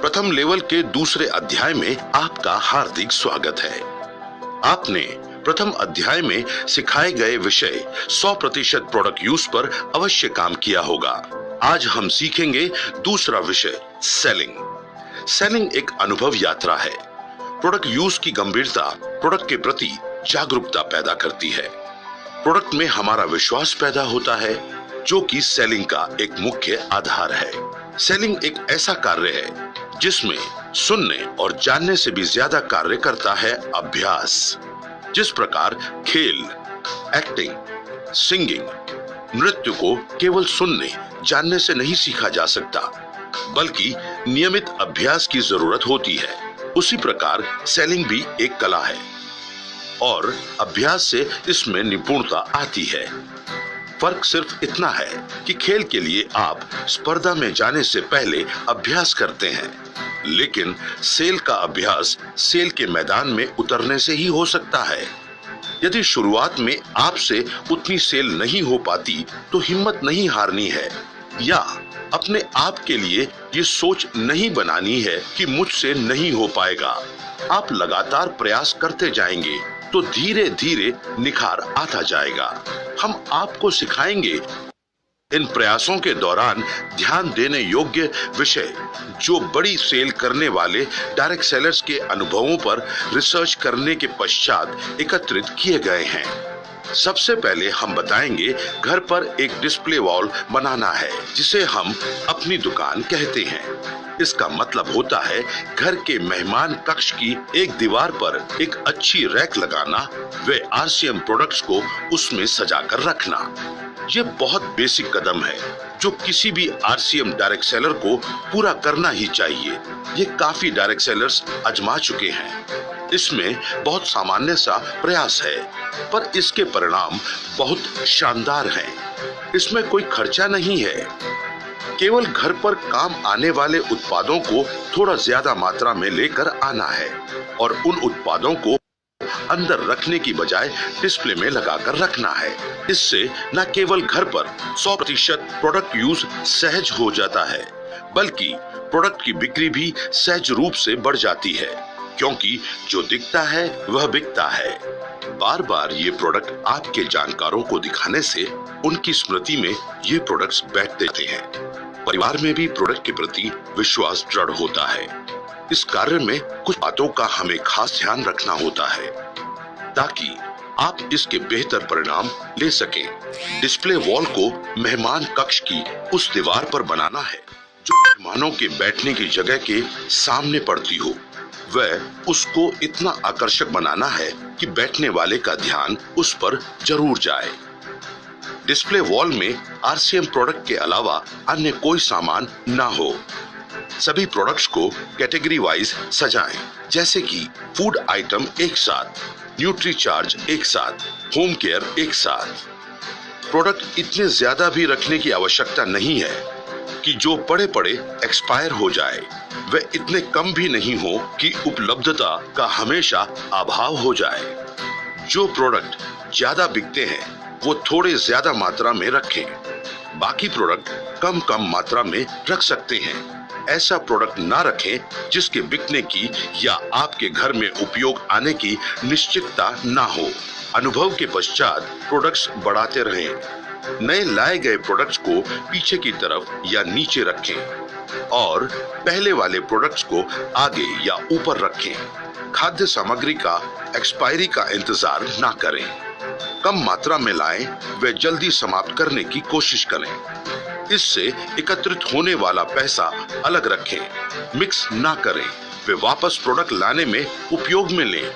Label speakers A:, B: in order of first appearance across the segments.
A: प्रथम लेवल के दूसरे अध्याय में आपका हार्दिक स्वागत है। आपने प्रथम अध्याय में सिखाए गए विषय 100% प्रोडक्ट यूज पर अवश्य काम किया होगा। आज हम सीखेंगे दूसरा विषय सेलिंग। सेलिंग एक अनुभव यात्रा है। प्रोडक्ट यूज की गंभीरता प्रोडक्ट के प्रति जागरूकता पैदा करती है। प्रोडक्ट में हमारा विश्वास पैदा होता है, जो कि सेलिंग का एक मुख्य आधार है। सेलिंग एक ऐसा कार्य है जिसमें सुनने और जानने से भी ज्यादा कार्य करता है अभ्यास। जिस प्रकार खेल, एक्टिंग, सिंगिंग, नृत्य को केवल सुनने, जानने से नहीं सीखा जा सकता, बल्कि नियमित अभ्यास की जरूरत होती है। उसी प्रकार सेलिंग भी एक कला है और अभ्यास से इसमें निपुणता आती है। फर्क सिर्फ इतना है कि खेल के लिए आप स्पर्धा में जाने से पहले अभ्यास करते हैं, लेकिन सेल का अभ्यास सेल के मैदान में उतरने से ही हो सकता है। यदि शुरुआत में आपसे उतनी सेल नहीं हो पाती तो हिम्मत नहीं हारनी है, या अपने आप के लिए ये सोच नहीं बनानी है कि मुझसे नहीं हो पाएगा। आप लगातार प्रयास करते जाएंगे तो धीरे धीरे निखार आता जाएगा। हम आपको सिखाएंगे इन प्रयासों के दौरान ध्यान देने योग्य विषय, जो बड़ी सेल करने वाले डायरेक्ट सेलर्स के अनुभवों पर रिसर्च करने के पश्चात एकत्रित किए गए हैं। सबसे पहले हम बताएंगे घर पर एक डिस्प्ले वॉल बनाना है, जिसे हम अपनी दुकान कहते हैं। इसका मतलब होता है घर के मेहमान कक्ष की एक दीवार पर एक अच्छी रैक लगाना व आरसीएम प्रोडक्ट्स को उसमें सजा कर रखना। ये बहुत बेसिक कदम है जो किसी भी आरसीएम डायरेक्ट सेलर को पूरा करना ही चाहिए। ये काफी डायरेक्ट सेलर्स आजमा चुके हैं। इसमें बहुत सामान्य सा प्रयास है, पर इसके परिणाम बहुत शानदार हैं। इसमें कोई खर्चा नहीं है, केवल घर पर काम आने वाले उत्पादों को थोड़ा ज्यादा मात्रा में लेकर आना है और उन उत्पादों को अंदर रखने की बजाय डिस्प्ले में लगाकर रखना है। इससे न केवल घर पर 100% प्रोडक्ट यूज सहज हो जाता है, बल्कि प्रोडक्ट की बिक्री भी सहज रूप से बढ़ जाती है, क्योंकि जो दिखता है वह बिकता है। बार बार ये प्रोडक्ट आपके जानकारों को दिखाने से उनकी स्मृति में ये प्रोडक्ट्स बैठते हैं। परिवार में भी प्रोडक्ट के प्रति विश्वास दृढ़ होता है। इस कार्य में कुछ बातों का हमें खास ध्यान रखना होता है ताकि आप इसके बेहतर परिणाम ले सकें। डिस्प्ले वॉल को मेहमान कक्ष की उस दीवार पर बनाना है जो मेहमानों के बैठने की जगह के सामने पड़ती हो। वह उसको इतना आकर्षक बनाना है कि बैठने वाले का ध्यान उस पर जरूर जाए। डिस्प्ले वॉल में आरसीएम प्रोडक्ट के अलावा अन्य कोई सामान ना हो। सभी प्रोडक्ट्स को कैटेगरी वाइज सजाएं, जैसे कि फूड आइटम एक साथ, न्यूट्री चार्ज एक साथ, होम केयर एक साथ। प्रोडक्ट इतने ज्यादा भी रखने की आवश्यकता नहीं है कि जो पड़े पड़े एक्सपायर हो जाए, वे इतने कम भी नहीं हो कि उपलब्धता का हमेशा अभाव हो जाए। जो प्रोडक्ट ज्यादा बिकते हैं वो थोड़े ज्यादा मात्रा में रखें, बाकी प्रोडक्ट कम कम मात्रा में रख सकते हैं। ऐसा प्रोडक्ट ना रखें जिसके बिकने की या आपके घर में उपयोग आने की निश्चितता ना हो। अनुभव के पश्चात प्रोडक्ट्स बढ़ाते रहें। नए लाए गए प्रोडक्ट्स को पीछे की तरफ या नीचे रखें और पहले वाले प्रोडक्ट्स को आगे या ऊपर रखें। खाद्य सामग्री का एक्सपायरी का इंतजार ना करें। कम मात्रा में लाएं व जल्दी समाप्त करने की कोशिश करें। इससे एकत्रित होने वाला पैसा अलग रखें, मिक्स ना करें। वे वापस प्रोडक्ट लाने में उपयोग में लें।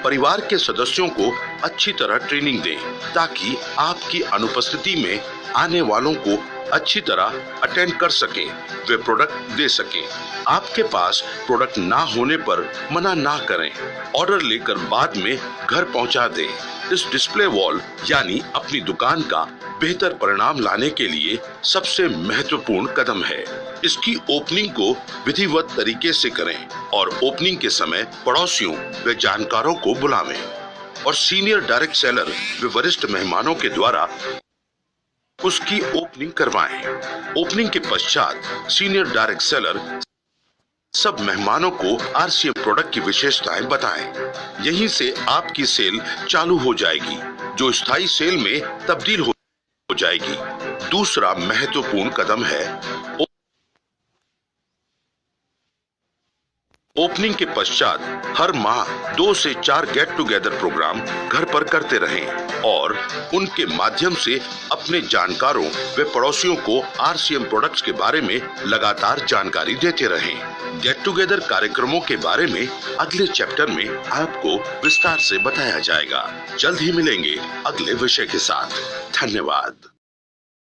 A: परिवार के सदस्यों को अच्छी तरह ट्रेनिंग दें ताकि आपकी अनुपस्थिति में आने वालों को अच्छी तरह अटेंड कर सकें, वे प्रोडक्ट दे सकें। आपके पास प्रोडक्ट ना होने पर मना ना करें, ऑर्डर लेकर बाद में घर पहुंचा दें। इस डिस्प्ले वॉल यानी अपनी दुकान का बेहतर परिणाम लाने के लिए सबसे महत्वपूर्ण कदम है। इसकी ओपनिंग को विधिवत तरीके से करें और ओपनिंग के समय पड़ोसियों व जानकारों को बुलावें और सीनियर डायरेक्ट सेलर व वरिष्ठ मेहमानों के द्वारा उसकी ओपनिंग करवाएं। ओपनिंग के पश्चात सीनियर डायरेक्ट सेलर सब मेहमानों को आरसीएम प्रोडक्ट की विशेषताएं बताएं। यहीं से आपकी सेल चालू हो जाएगी, जो स्थायी सेल में तब्दील हो जाएगी। दूसरा महत्वपूर्ण कदम है ओपनिंग के पश्चात हर माह 2 से 4 गेट टुगेदर प्रोग्राम घर पर करते रहें और उनके माध्यम से अपने जानकारों व पड़ोसियों को आरसीएम प्रोडक्ट्स के बारे में लगातार जानकारी देते रहें। गेट टुगेदर कार्यक्रमों के बारे में अगले चैप्टर में आपको विस्तार से बताया जाएगा। जल्द ही मिलेंगे अगले विषय के साथ। धन्यवाद।